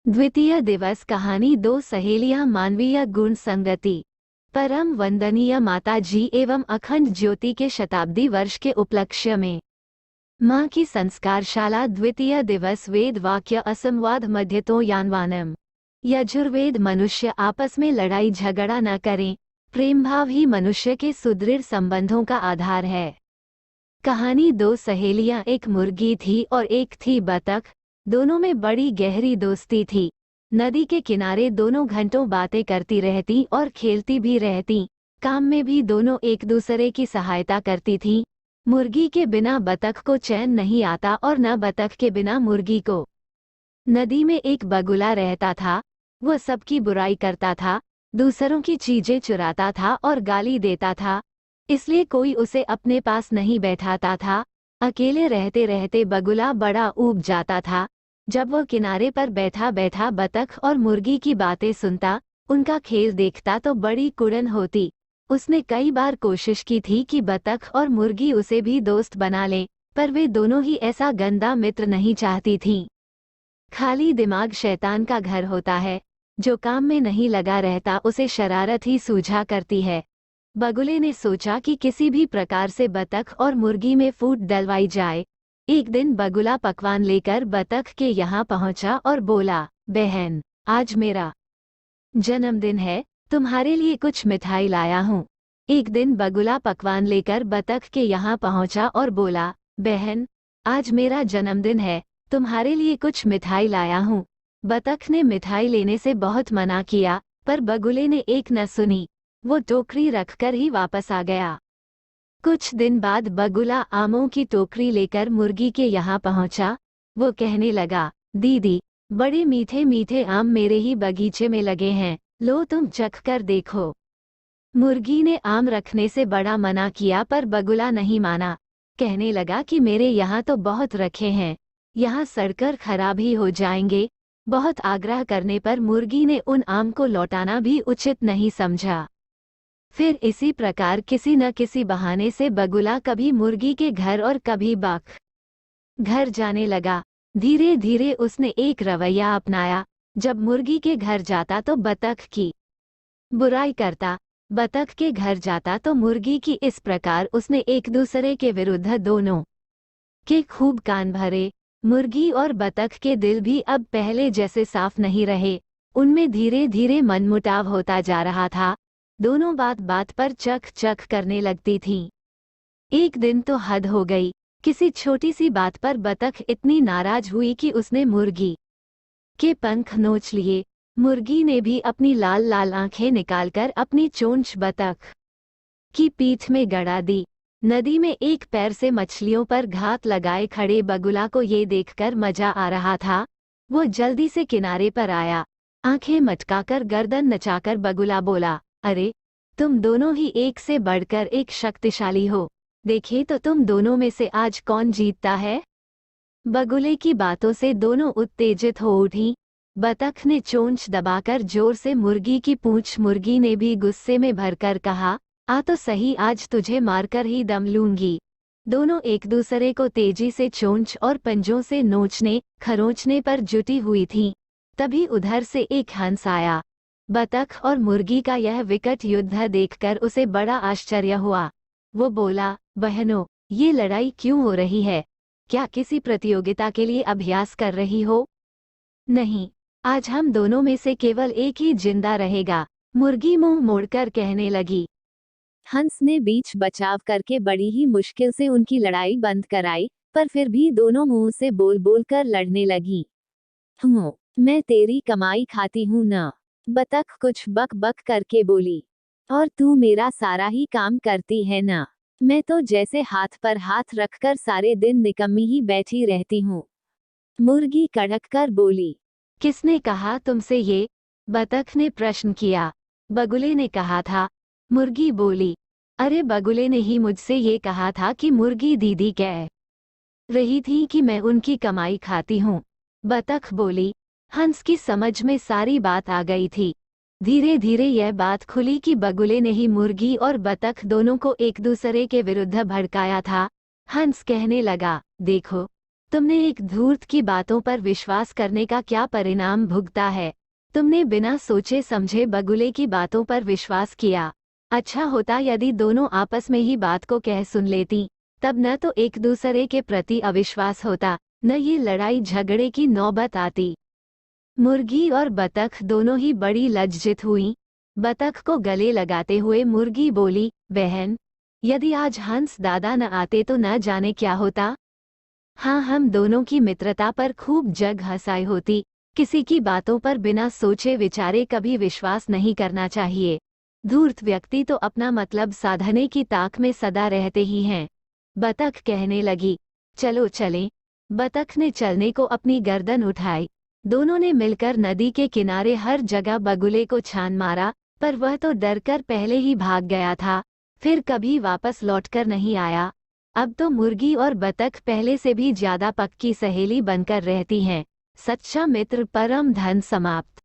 द्वितीय दिवस कहानी दो सहेलियां मानवीय गुण संगति। परम वंदनीय माता जी एवं अखंड ज्योति के शताब्दी वर्ष के उपलक्ष्य में माँ की संस्कारशाला द्वितीय दिवस वेद वाक्य असंवाद मध्यतो यानवानम। यजुर्वेद मनुष्य आपस में लड़ाई झगड़ा न करें, प्रेम भाव ही मनुष्य के सुदृढ़ संबंधों का आधार है। कहानी दो सहेलियां, एक मुर्गी थी और एक थी बतख। दोनों में बड़ी गहरी दोस्ती थी। नदी के किनारे दोनों घंटों बातें करती रहती और खेलती भी रहती। काम में भी दोनों एक दूसरे की सहायता करती थीं। मुर्गी के बिना बतख को चैन नहीं आता और न बतख के बिना मुर्गी को। नदी में एक बगुला रहता था। वह सबकी बुराई करता था, दूसरों की चीजें चुराता था और गाली देता था। इसलिए कोई उसे अपने पास नहीं बैठाता था। अकेले रहते रहते बगुला बड़ा ऊब जाता था। जब वह किनारे पर बैठा बैठा बतख और मुर्गी की बातें सुनता, उनका खेल देखता तो बड़ी कुड़न होती। उसने कई बार कोशिश की थी कि बतख और मुर्गी उसे भी दोस्त बना लें, पर वे दोनों ही ऐसा गंदा मित्र नहीं चाहती थीं। खाली दिमाग शैतान का घर होता है। जो काम में नहीं लगा रहता उसे शरारत ही सूझा करती है। बगुले ने सोचा कि किसी भी प्रकार से बतख और मुर्गी में फूट डलवाई जाए। एक दिन बगुला पकवान लेकर बतख के यहाँ पहुंचा और बोला, बहन, आज मेरा जन्मदिन है, तुम्हारे लिए कुछ मिठाई लाया हूँ। एक दिन बगुला पकवान लेकर बतख के यहाँ पहुंचा और बोला, बहन, आज मेरा जन्मदिन है, तुम्हारे लिए कुछ मिठाई लाया हूँ। बतख ने मिठाई लेने से बहुत मना किया, पर बगुले ने एक न सुनी। वो टोकरी रखकर ही वापस आ गया। कुछ दिन बाद बगुला आमों की टोकरी लेकर मुर्गी के यहाँ पहुंचा। वो कहने लगा, दीदी, बड़े मीठे मीठे आम मेरे ही बगीचे में लगे हैं, लो तुम चख कर देखो। मुर्गी ने आम रखने से बड़ा मना किया, पर बगुला नहीं माना। कहने लगा कि मेरे यहाँ तो बहुत रखे हैं, यहाँ सड़कर खराब ही हो जाएंगे। बहुत आग्रह करने पर मुर्गी ने उन आम को लौटाना भी उचित नहीं समझा। फिर इसी प्रकार किसी न किसी बहाने से बगुला कभी मुर्गी के घर और कभी बतख घर जाने लगा। धीरे धीरे उसने एक रवैया अपनाया। जब मुर्गी के घर जाता तो बतख की बुराई करता, बतख के घर जाता तो मुर्गी की। इस प्रकार उसने एक दूसरे के विरुद्ध दोनों के खूब कान भरे। मुर्गी और बतख के दिल भी अब पहले जैसे साफ नहीं रहे। उनमें धीरे धीरे मनमुटाव होता जा रहा था। दोनों बात बात पर चख चख करने लगती थीं। एक दिन तो हद हो गई। किसी छोटी सी बात पर बतख इतनी नाराज हुई कि उसने मुर्गी के पंख नोच लिए। मुर्गी ने भी अपनी लाल लाल आंखें निकालकर अपनी चोंच बतख की पीठ में गड़ा दी। नदी में एक पैर से मछलियों पर घात लगाए खड़े बगुला को ये देखकर मजा आ रहा था। वो जल्दी से किनारे पर आया। आंखें मटकाकर गर्दन नचाकर बगुला बोला, अरे, तुम दोनों ही एक से बढ़कर एक शक्तिशाली हो। देखिए तो तुम दोनों में से आज कौन जीतता है। बगुले की बातों से दोनों उत्तेजित हो उठी। बतख ने चोंच दबाकर जोर से मुर्गी की पूंछ। मुर्गी ने भी गुस्से में भरकर कहा, आ तो सही, आज तुझे मारकर ही दम लूंगी। दोनों एक दूसरे को तेजी से चोंच और पंजों से नोचने खरोंचने पर जुटी हुई थीं। तभी उधर से एक हंस आया। बतख और मुर्गी का यह विकट युद्ध देखकर उसे बड़ा आश्चर्य हुआ। वो बोला, बहनों, ये लड़ाई क्यों हो रही है? क्या किसी प्रतियोगिता के लिए अभ्यास कर रही हो? नहीं, आज हम दोनों में से केवल एक ही जिंदा रहेगा, मुर्गी मुंह मोड़कर कहने लगी। हंस ने बीच बचाव करके बड़ी ही मुश्किल से उनकी लड़ाई बंद कराई, पर फिर भी दोनों मुंह से बोल बोल कर लड़ने लगी। मैं तेरी कमाई खाती हूँ ना, बतख कुछ बक बक करके बोली, और तू मेरा सारा ही काम करती है ना। मैं तो जैसे हाथ पर हाथ रखकर सारे दिन निकम्मी ही बैठी रहती हूँ। मुर्गी कड़क कर बोली, किसने कहा तुमसे ये? बतख ने प्रश्न किया। बगुले ने कहा था। मुर्गी बोली, अरे, बगुले ने ही मुझसे ये कहा था कि मुर्गी दीदी कह रही थी कि मैं उनकी कमाई खाती हूँ। बतख बोली। हंस की समझ में सारी बात आ गई थी। धीरे धीरे यह बात खुली कि बगुले ने ही मुर्गी और बतख दोनों को एक दूसरे के विरुद्ध भड़काया था। हंस कहने लगा, देखो, तुमने एक धूर्त की बातों पर विश्वास करने का क्या परिणाम भुगता है? तुमने बिना सोचे समझे बगुले की बातों पर विश्वास किया। अच्छा होता यदि दोनों आपस में ही बात को कह सुन लेती, तब न तो एक दूसरे के प्रति अविश्वास होता, न ये लड़ाई झगड़े की नौबत आती। मुर्गी और बतख दोनों ही बड़ी लज्जित हुईं। बतख को गले लगाते हुए मुर्गी बोली, बहन, यदि आज हंस दादा न आते तो न जाने क्या होता। हाँ, हम दोनों की मित्रता पर खूब जग हंसाई होती। किसी की बातों पर बिना सोचे विचारे कभी विश्वास नहीं करना चाहिए। धूर्त व्यक्ति तो अपना मतलब साधने की ताक में सदा रहते ही हैं। बतख कहने लगी, चलो चलें। बतख ने चलने को अपनी गर्दन उठाई। दोनों ने मिलकर नदी के किनारे हर जगह बगुले को छान मारा, पर वह तो डरकर पहले ही भाग गया था, फिर कभी वापस लौटकर नहीं आया। अब तो मुर्गी और बतख पहले से भी ज्यादा पक्की सहेली बनकर रहती हैं। सच्चा मित्र परम धन। समाप्त।